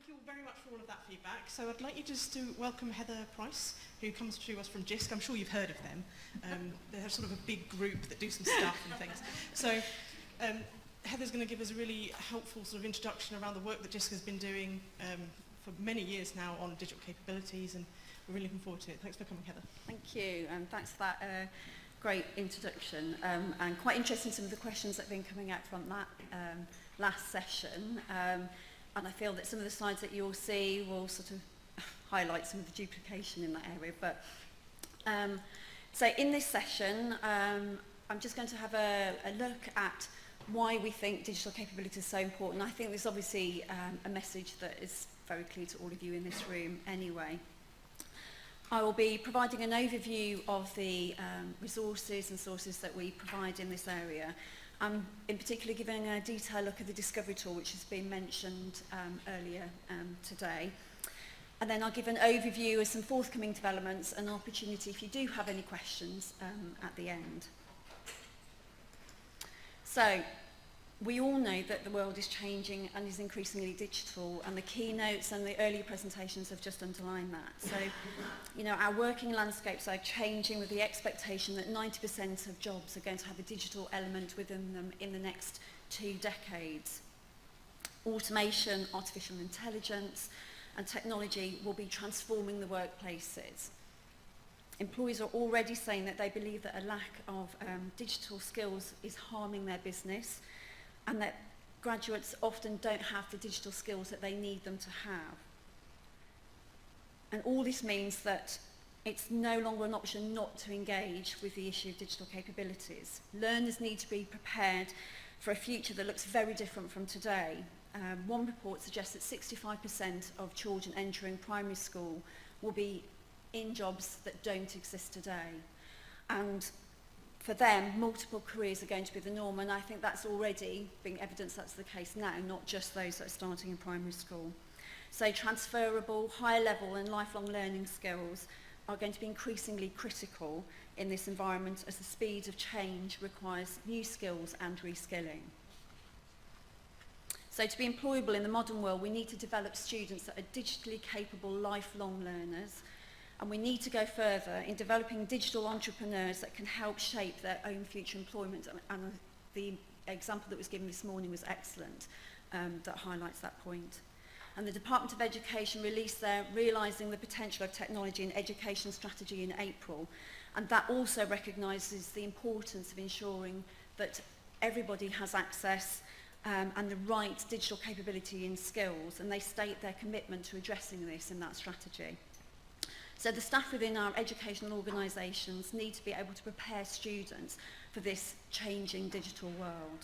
Thank you all very much for all of that feedback. So I'd like you just to welcome Heather Price, who comes to us from JISC. I'm sure you've heard of them. They're sort of a big group that do some stuff and things. So Heather's going to give us a really helpful sort of introduction around the work that JISC has been doing for many years now on digital capabilities, and we're really looking forward to it. Thanks for coming, Heather. Thank you, and thanks for that great introduction. And quite interesting some of the questions that have been coming out from that last session. And I feel that some of the slides that you'll see will sort of highlight some of the duplication in that area. But so in this session, I'm just going to have a look at why we think digital capability is so important. I think there's obviously a message that is very clear to all of you in this room anyway. I will be providing an overview of the resources and sources that we provide in this area. I'm in particular giving a detailed look at the discovery tool, which has been mentioned earlier today. And then I'll give an overview of some forthcoming developments and an opportunity if you do have any questions at the end. So, we all know that the world is changing and is increasingly digital, and the keynotes and the earlier presentations have just underlined that. So, you know, our working landscapes are changing with the expectation that 90% of jobs are going to have a digital element within them in the next 2 decades. Automation, artificial intelligence, and technology will be transforming the workplaces. Employees are already saying that they believe that a lack of digital skills is harming their business, and that graduates often don't have the digital skills that they need them to have. And all this means that it's no longer an option not to engage with the issue of digital capabilities. Learners need to be prepared for a future that looks very different from today. One report suggests that 65% of children entering primary school will be in jobs that don't exist today. And for them, multiple careers are going to be the norm, and I think that's already being evidenced that's the case now, not just those that are starting in primary school. So transferable, high level and lifelong learning skills are going to be increasingly critical in this environment as the speed of change requires new skills and reskilling. So to be employable in the modern world, we need to develop students that are digitally capable lifelong learners. And we need to go further in developing digital entrepreneurs that can help shape their own future employment. And the example that was given this morning was excellent, that highlights that point. And the Department of Education released their Realising the Potential of Technology in Education strategy in April. And that also recognises the importance of ensuring that everybody has access and the right digital capability and skills. And they state their commitment to addressing this in that strategy. So the staff within our educational organisations need to be able to prepare students for this changing digital world.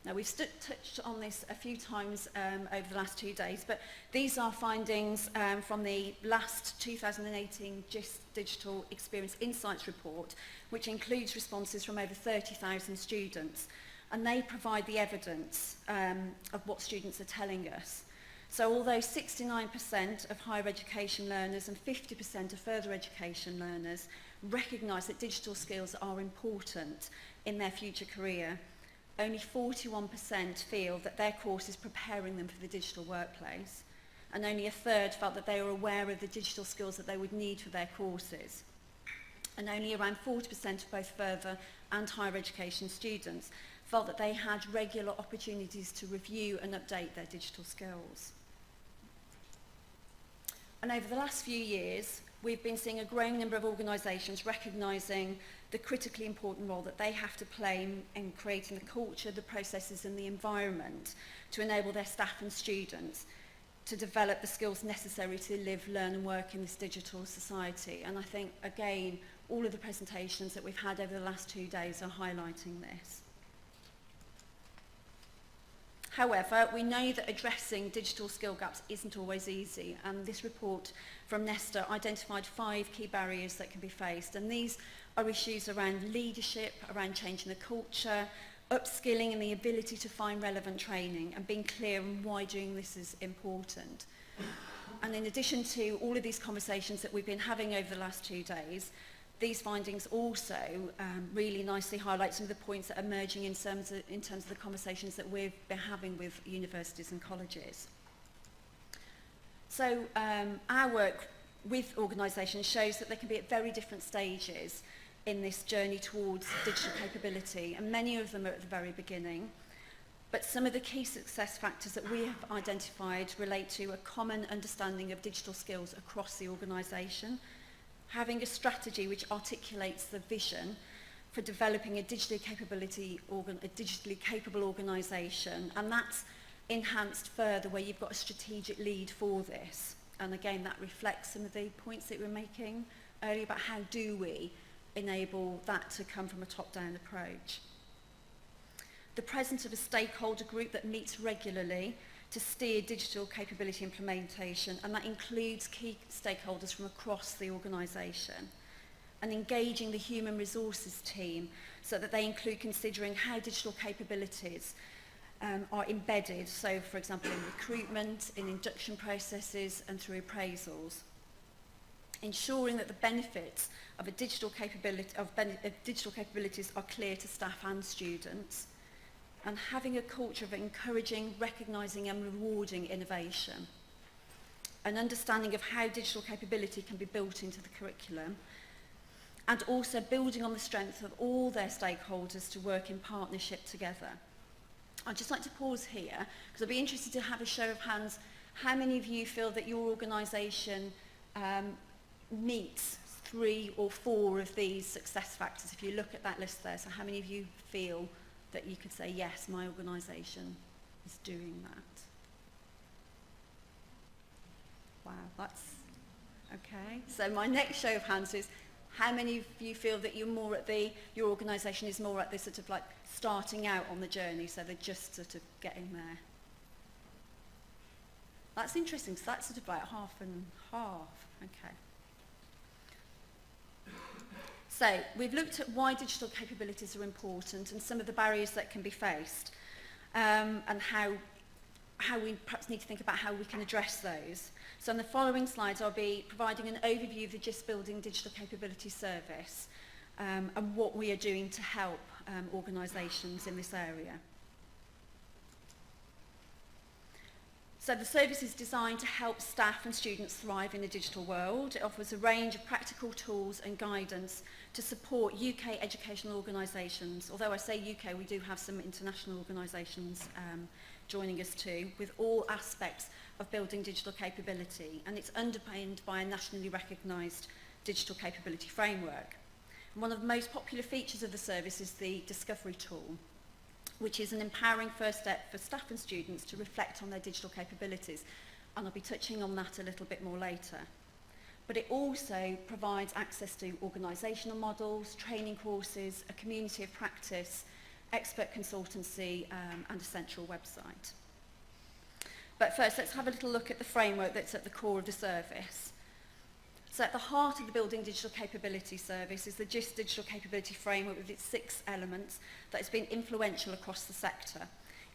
Now we've touched on this a few times over the last 2 days, but these are findings from the last 2018 JISC Digital Experience Insights report, which includes responses from over 30,000 students, and they provide the evidence of what students are telling us. So although 69% of higher education learners and 50% of further education learners recognise that digital skills are important in their future career, only 41% feel that their course is preparing them for the digital workplace, and only a third felt that they were aware of the digital skills that they would need for their courses. And only around 40% of both further and higher education students felt that they had regular opportunities to review and update their digital skills. And over the last few years, we've been seeing a growing number of organisations recognising the critically important role that they have to play in creating the culture, the processes and the environment to enable their staff and students to develop the skills necessary to live, learn and work in this digital society. And I think, again, all of the presentations that we've had over the last 2 days are highlighting this. However, we know that addressing digital skill gaps isn't always easy, and this report from Nesta identified 5 key barriers that can be faced, and these are issues around leadership, around changing the culture, upskilling and the ability to find relevant training, and being clear on why doing this is important. And in addition to all of these conversations that we've been having over the last 2 days, these findings also really nicely highlight some of the points that are emerging in terms of the conversations that we've been having with universities and colleges. So our work with organisations shows that they can be at very different stages in this journey towards digital capability, and many of them are at the very beginning. But some of the key success factors that we have identified relate to a common understanding of digital skills across the organisation, having a strategy which articulates the vision for developing a digitally capable organisation, and that's enhanced further where you've got a strategic lead for this. And again, that reflects some of the points that we were making earlier about how do we enable that to come from a top-down approach. The presence of a stakeholder group that meets regularly to steer digital capability implementation, and that includes key stakeholders from across the organisation, and engaging the human resources team so that they include considering how digital capabilities are embedded, so for example in recruitment, in induction processes and through appraisals. Ensuring that the benefits of digital capabilities are clear to staff and students, and having a culture of encouraging, recognising and rewarding innovation. An understanding of how digital capability can be built into the curriculum, and also building on the strength of all their stakeholders to work in partnership together. I'd just like to pause here, because I'd be interested to have a show of hands. How many of you feel that your organisation meets 3 or 4 of these success factors? If you look at that list there, so how many of you feel that you could say, yes, my organisation is doing that? Wow, that's okay. So my next show of hands is, how many of you feel that you're more at your organisation is more at this sort of like starting out on the journey, so they're just sort of getting there? That's interesting, so that's sort of like half and half. Okay. So we've looked at why digital capabilities are important and some of the barriers that can be faced, and how we perhaps need to think about how we can address those. So in the following slides, I'll be providing an overview of the GIST Building Digital Capability Service and what we are doing to help organisations in this area. So the service is designed to help staff and students thrive in a digital world. It offers a range of practical tools and guidance to support UK educational organisations. Although I say UK, we do have some international organisations joining us too, with all aspects of building digital capability, and it's underpinned by a nationally recognised digital capability framework. And one of the most popular features of the service is the Discovery tool, which is an empowering first step for staff and students to reflect on their digital capabilities, and I'll be touching on that a little bit more later. But it also provides access to organisational models, training courses, a community of practice, expert consultancy and a central website. But first, let's have a little look at the framework that's at the core of the service. So at the heart of the Building Digital Capability Service is the GIST Digital Capability Framework with its 6 elements that has been influential across the sector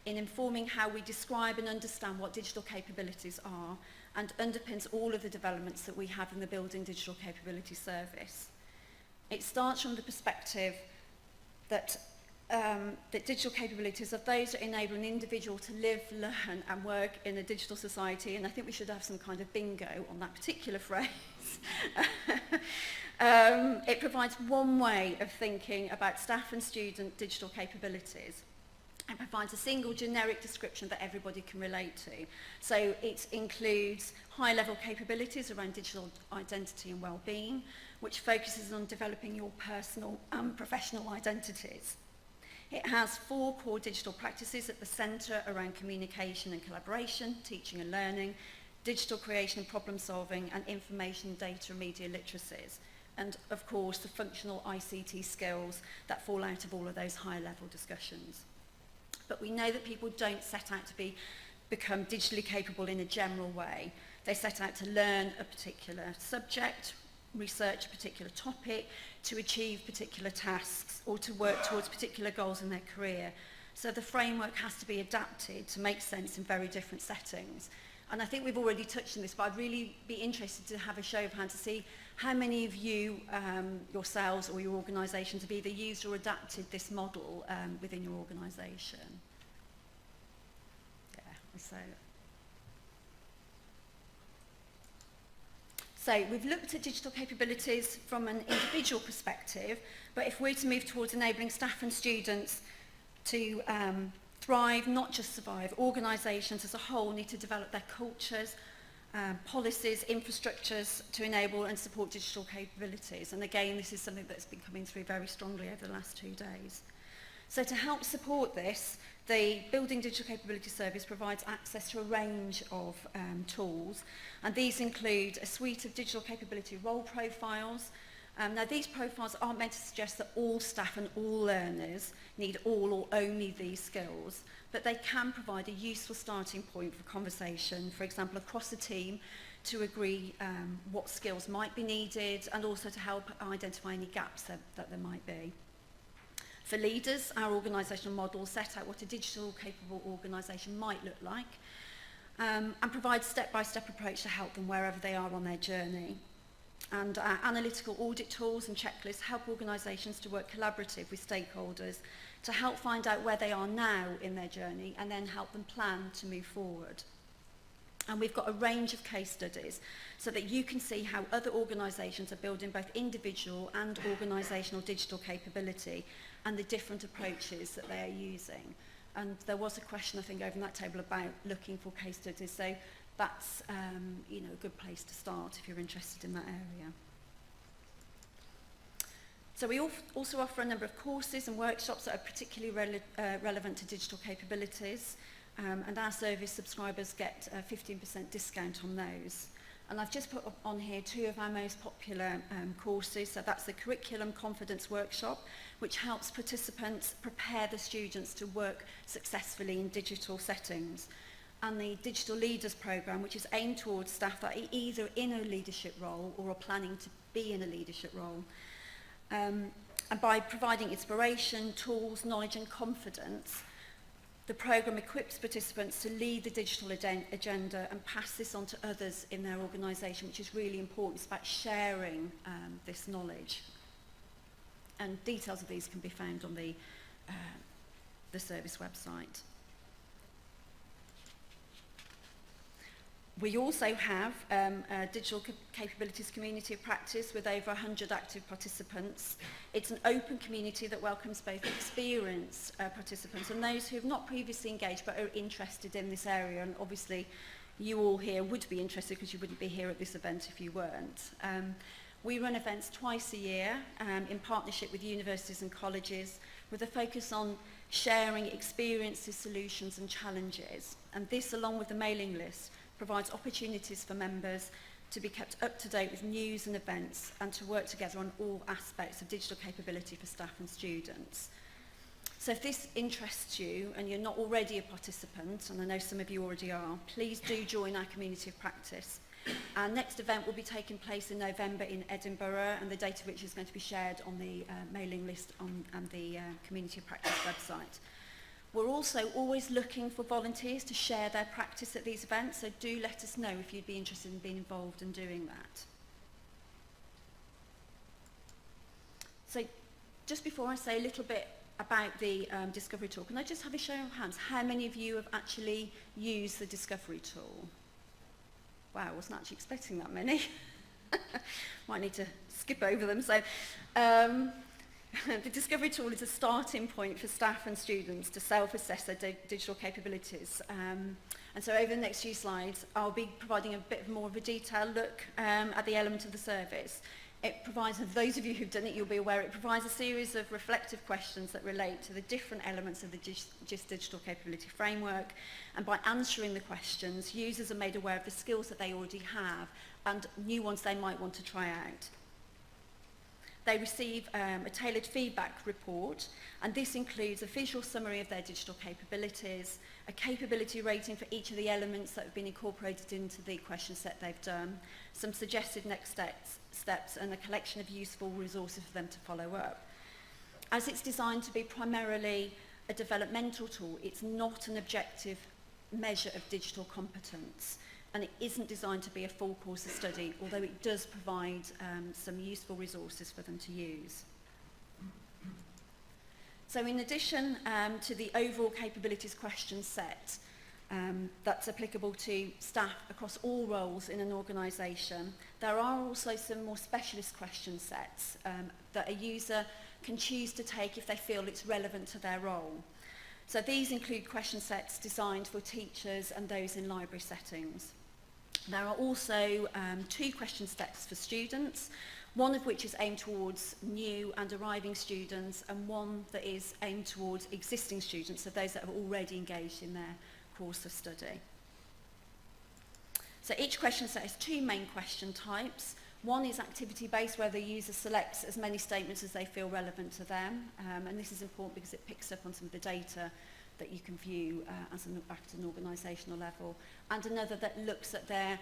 in informing how we describe and understand what digital capabilities are, and underpins all of the developments that we have in the Building Digital Capability Service. It starts from the perspective that digital capabilities are those that enable an individual to live, learn and work in a digital society, and I think we should have some kind of bingo on that particular phrase. It provides one way of thinking about staff and student digital capabilities. It provides a single generic description that everybody can relate to. So it includes high-level capabilities around digital identity and well-being, which focuses on developing your personal and professional identities. It has 4 core digital practices at the centre around communication and collaboration, teaching and learning, digital creation and problem solving, and information, data and media literacies. And of course, the functional ICT skills that fall out of all of those high-level discussions. But we know that people don't set out to become digitally capable in a general way. They set out to learn a particular subject, research a particular topic, to achieve particular tasks, or to work towards particular goals in their career. So the framework has to be adapted to make sense in very different settings. And I think we've already touched on this, but I'd really be interested to have a show of hands to see how many of you, yourselves or your organisations, have either used or adapted this model within your organisation. Yeah, so we've looked at digital capabilities from an individual perspective, but if we're to move towards enabling staff and students to thrive, not just survive, organisations as a whole need to develop their cultures, policies, infrastructures to enable and support digital capabilities. And again, this is something that's been coming through very strongly over the last 2 days. So to help support this, the Building Digital Capability Service provides access to a range of tools, and these include a suite of digital capability role profiles. Now, these profiles aren't meant to suggest that all staff and all learners need all or only these skills, but they can provide a useful starting point for conversation, for example, across the team, to agree what skills might be needed and also to help identify any gaps that there might be. For leaders, our organisational model set out what a digital capable organisation might look like and provides step-by-step approach to help them wherever they are on their journey. And our analytical audit tools and checklists help organisations to work collaborative with stakeholders to help find out where they are now in their journey and then help them plan to move forward. And we've got a range of case studies so that you can see how other organisations are building both individual and organisational digital capability and the different approaches that they are using. And there was a question, I think, over on that table about looking for case studies. So that's a good place to start if you're interested in that area. So we also offer a number of courses and workshops that are particularly relevant to digital capabilities, and our service subscribers get a 15% discount on those. And I've just put on here 2 of our most popular courses. So that's the Curriculum Confidence Workshop, which helps participants prepare the students to work successfully in digital settings. And the Digital Leaders Programme, which is aimed towards staff that are either in a leadership role or are planning to be in a leadership role. And by providing inspiration, tools, knowledge and confidence, the programme equips participants to lead the digital agenda and pass this on to others in their organisation, which is really important. It's about sharing this knowledge. And details of these can be found on the service website. We also have a digital capabilities community of practice with over 100 active participants. It's an open community that welcomes both experienced participants and those who have not previously engaged but are interested in this area. And obviously, you all here would be interested because you wouldn't be here at this event if you weren't. We run events twice a year in partnership with universities and colleges with a focus on sharing experiences, solutions and challenges. And this, along with the mailing list, provides opportunities for members to be kept up to date with news and events and to work together on all aspects of digital capability for staff and students. So if this interests you and you're not already a participant, and I know some of you already are, please do join our community of practice. Our next event will be taking place in November in Edinburgh, and the date of which is going to be shared on the mailing list and the community of practice website. We're also always looking for volunteers to share their practice at these events, so do let us know if you'd be interested in being involved in doing that. So just before I say a little bit about the Discovery tool, can I just have a show of hands? How many of you have actually used the Discovery tool? Wow, I wasn't actually expecting that many. Might need to skip over them. So. The Discovery tool is a starting point for staff and students to self-assess their digital capabilities. And so over the next few slides, I'll be providing a bit more of a detailed look at the element of the service. It provides, for those of you who've done it, you'll be aware, it provides a series of reflective questions that relate to the different elements of the GIST digital capability framework. And by answering the questions, users are made aware of the skills that they already have and new ones they might want to try out. They receive a tailored feedback report, and this includes a visual summary of their digital capabilities, a capability rating for each of the elements that have been incorporated into the question set they've done, some suggested next steps, and a collection of useful resources for them to follow up. As it's designed to be primarily a developmental tool, it's not an objective measure of digital competence. and it isn't designed to be a full course of study, although it does provide some useful resources for them to use. So in addition to the overall capabilities question set that's applicable to staff across all roles in an organisation, there are also some more specialist question sets that a user can choose to take if they feel it's relevant to their role. So these include question sets designed for teachers and those in library settings. There are also 2 question sets for students, one of which is aimed towards new and arriving students, and one that is aimed towards existing students, so those that have already engaged in their course of study. So each question set has 2 main question types. One is activity-based, where the user selects as many statements as they feel relevant to them, and this is important because it picks up on some of the data that you can view at an organisational level, and another that looks at their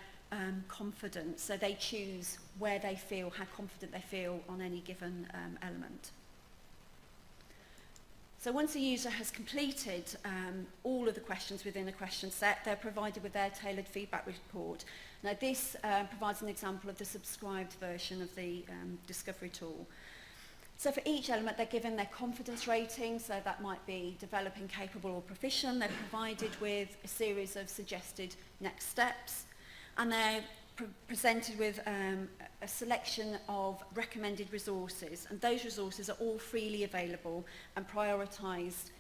confidence, so they choose where they feel, how confident they feel on any given element. So once a user has completed all of the questions within a question set, they're provided with their tailored feedback report. Now this provides an example of the subscribed version of the discovery tool. So for each element, they're given their confidence rating, so that might be developing, capable or proficient. They're provided with a series of suggested next steps, and they're presented with a selection of recommended resources, and those resources are all freely available and prioritised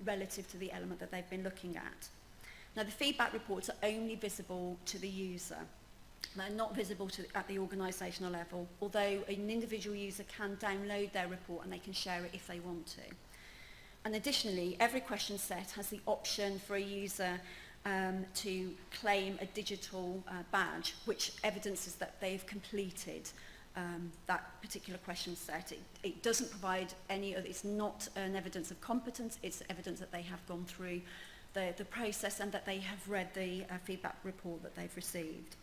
relative to the element that they've been looking at. Now the feedback reports are only visible to the user. They're not visible at the organisational level, although an individual user can download their report and they can share it if they want to. And additionally, every question set has the option for a user to claim a digital badge, which evidences that they've completed that particular question set. It doesn't provide any other, it's not an evidence of competence, it's evidence that they have gone through the process and that they have read the feedback report that they've received.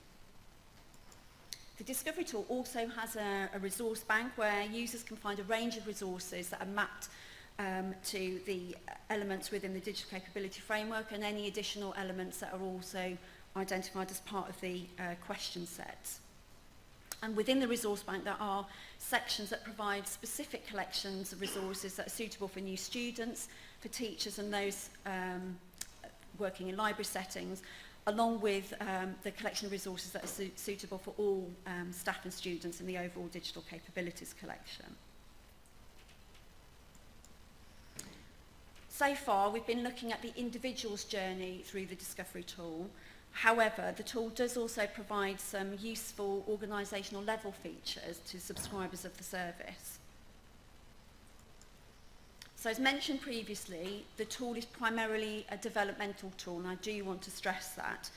The Discovery tool also has a resource bank where users can find a range of resources that are mapped to the elements within the digital capability framework, and any additional elements that are also identified as part of the question sets. And within the resource bank there are sections that provide specific collections of resources that are suitable for new students, for teachers and those working in library settings, along with the collection of resources that are suitable for all staff and students in the overall digital capabilities collection. So far, we've been looking at the individual's journey through the Discovery tool. However, the tool does also provide some useful organisational level features to subscribers of the service. So as mentioned previously, the tool is primarily a developmental tool, and I do want to stress that.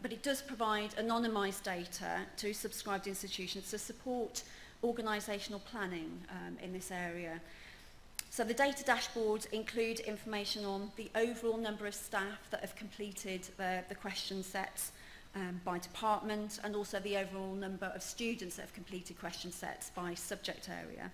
But it does provide anonymised data to subscribed institutions to support organisational planning in this area. So the data dashboards include information on the overall number of staff that have completed the question sets by department, and also the overall number of students that have completed question sets by subject area.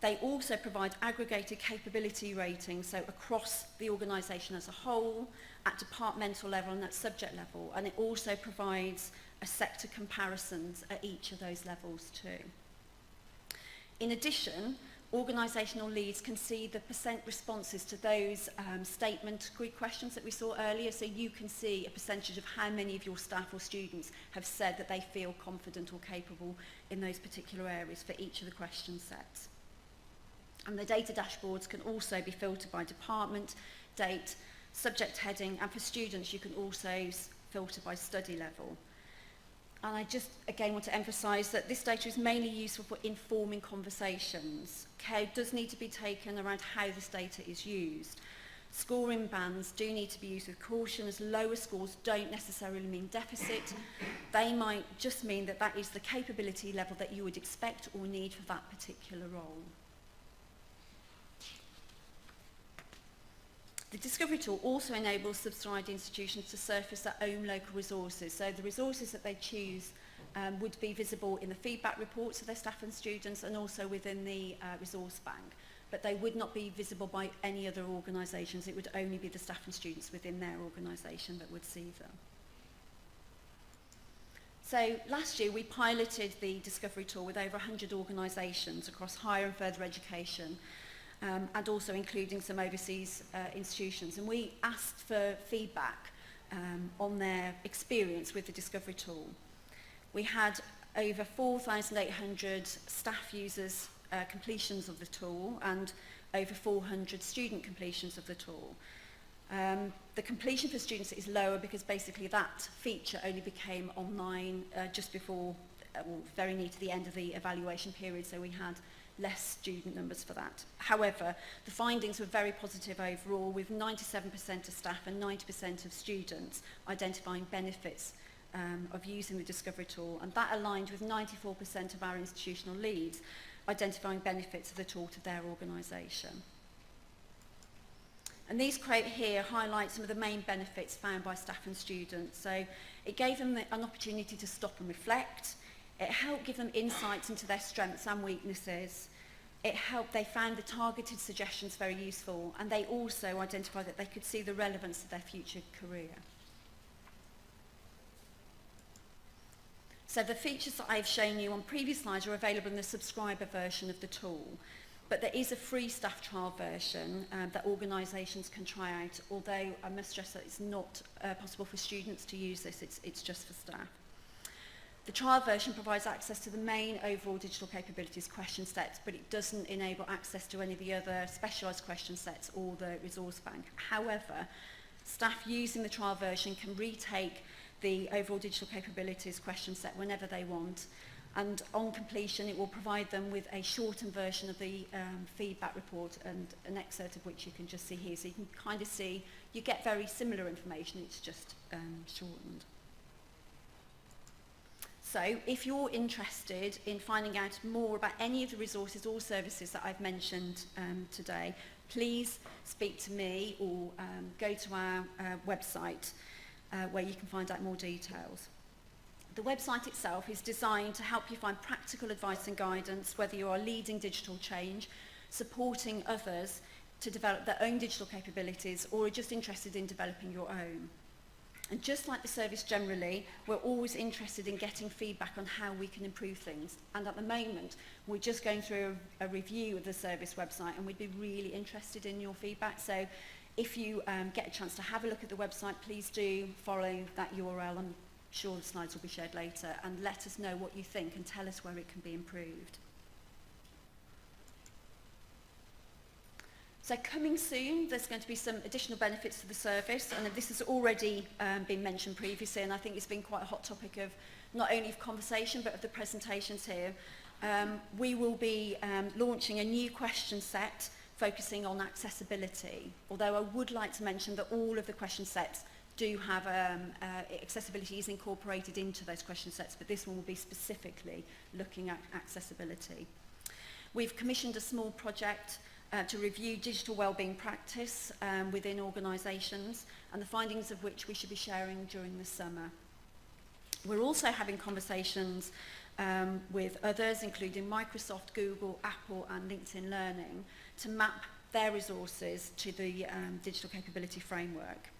They also provide aggregated capability ratings, so across the organisation as a whole, at departmental level and at subject level, and it also provides a sector comparisons at each of those levels too. In addition, organisational leads can see the % responses to those statement grid questions that we saw earlier, so you can see a percentage of how many of your staff or students have said that they feel confident or capable in those particular areas for each of the question sets. And the data dashboards can also be filtered by department, date, subject heading, and for students you can also filter by study level. And I just again want to emphasise that this data is mainly useful for informing conversations. Care does need to be taken around how this data is used. Scoring bands do need to be used with caution, as lower scores don't necessarily mean deficit. They might just mean that that is the capability level that you would expect or need for that particular role. The Discovery tool also enables subscribed institutions to surface their own local resources. So the resources that they choose would be visible in the feedback reports of their staff and students, and also within the resource bank. but they would not be visible by any other organisations. It would only be the staff and students within their organisation that would see them. So last year we piloted the Discovery tool with over 100 organisations across higher and further education, and also including some overseas institutions. And we asked for feedback on their experience with the Discovery tool. We had over 4,800 staff users completions of the tool and over 400 student completions of the tool. The completion for students is lower because basically that feature only became online just before, very near to the end of the evaluation period, so we had less student numbers for that. However, the findings were very positive overall, with 97% of staff and 90% of students identifying benefits of using the Discovery tool, and that aligned with 94% of our institutional leads identifying benefits of the tool to their organisation. And these quote here highlight some of the main benefits found by staff and students. So it gave them an opportunity to stop and reflect. It helped give them insights into their strengths and weaknesses. They found the targeted suggestions very useful, and they also identified that they could see the relevance of their future career. So the features that I've shown you on previous slides are available in the subscriber version of the tool, but there is a free staff trial version that organisations can try out, although I must stress that it's not possible for students to use this, it's just for staff. The trial version provides access to the main overall digital capabilities question sets, but it doesn't enable access to any of the other specialised question sets or the resource bank. However, staff using the trial version can retake the overall digital capabilities question set whenever they want, and on completion it will provide them with a shortened version of the feedback report, and an excerpt of which you can just see here. So you can kind of see, you get very similar information, it's just shortened. So if you're interested in finding out more about any of the resources or services that I've mentioned today, please speak to me or go to our website where you can find out more details. The website itself is designed to help you find practical advice and guidance, whether you are leading digital change, supporting others to develop their own digital capabilities, or are just interested in developing your own. And just like the service generally, we're always interested in getting feedback on how we can improve things. And at the moment, we're just going through a review of the service website, and we'd be really interested in your feedback. So if you get a chance to have a look at the website, please do follow that URL. I'm sure the slides will be shared later, and let us know what you think and tell us where it can be improved. So coming soon, there's going to be some additional benefits to the service, and this has already been mentioned previously, and I think it's been quite a hot topic of not only of conversation but of the presentations here. We will be launching a new question set focusing on accessibility, although I would like to mention that all of the question sets do have accessibility is incorporated into those question sets, but this one will be specifically looking at accessibility. We've commissioned a small project to review digital wellbeing practice within organisations, and the findings of which we should be sharing during the summer. We're also having conversations with others, including Microsoft, Google, Apple and LinkedIn Learning, to map their resources to the digital capability framework.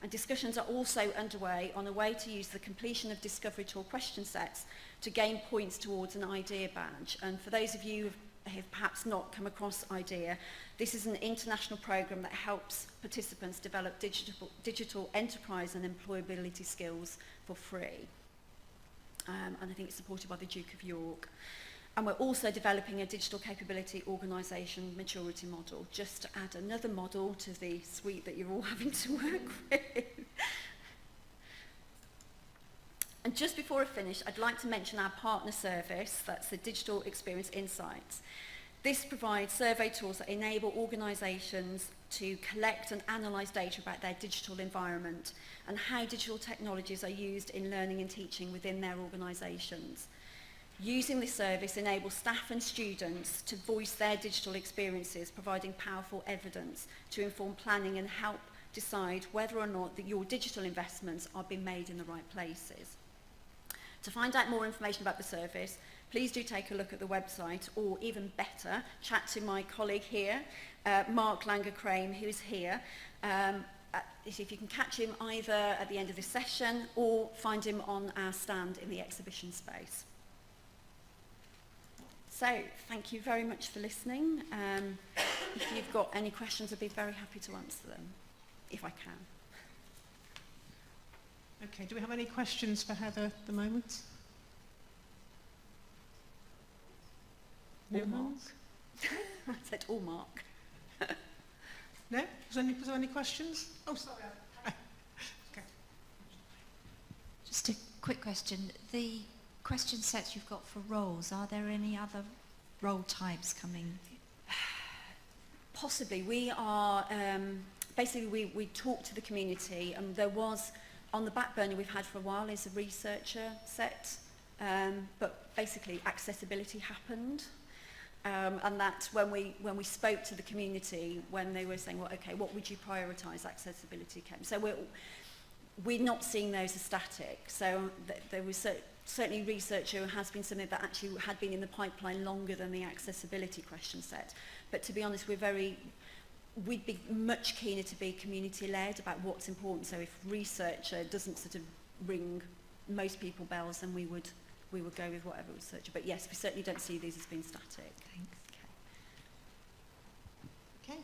And discussions are also underway on a way to use the completion of Discovery tool question sets to gain points towards an IDEA badge. And for those of you who have perhaps not come across IDEA, this is an international program that helps participants develop digital enterprise and employability skills for free. And I think it's supported by the Duke of York. And we're also developing a digital capability organisation maturity model, just to add another model to the suite that you're all having to work with. And just before I finish, I'd like to mention our partner service, that's the Digital Experience Insights. This provides survey tools that enable organisations to collect and analyse data about their digital environment and how digital technologies are used in learning and teaching within their organisations. Using this service enables staff and students to voice their digital experiences, providing powerful evidence to inform planning and help decide whether or not that your digital investments are being made in the right places. To find out more information about the service, please do take a look at the website, or even better, chat to my colleague here, Mark Langer-Crane, who's here. If you can catch him either at the end of this session or find him on our stand in the exhibition space. So, thank you very much for listening. If you've got any questions, I'd be very happy to answer them, if I can. Okay, do we have any questions for Heather at the moment? Or Mark. I said all Mark. No? Was there any questions? Oh, sorry. Okay. Just a quick question. The question sets you've got for roles, are there any other role types coming? Possibly. We are, basically we talked to the community, and there was, on the back burner we've had for a while is a researcher set, but basically accessibility happened. And that when we spoke to the community, when they were saying, well, okay, what would you prioritise, accessibility came. So we're not seeing those as static. So there was certainly researcher has been something that actually had been in the pipeline longer than the accessibility question set. But to be honest, we'd be much keener to be community-led about what's important. So if researcher doesn't sort of ring most people bells, then we would go with whatever researcher. But yes, we certainly don't see these as being static. Thanks. Okay.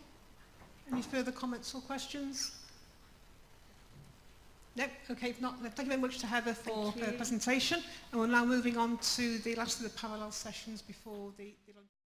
Any further comments or questions? No? Okay, if not, thank you very much to Heather for her presentation. And we're now moving on to the last of the parallel sessions before the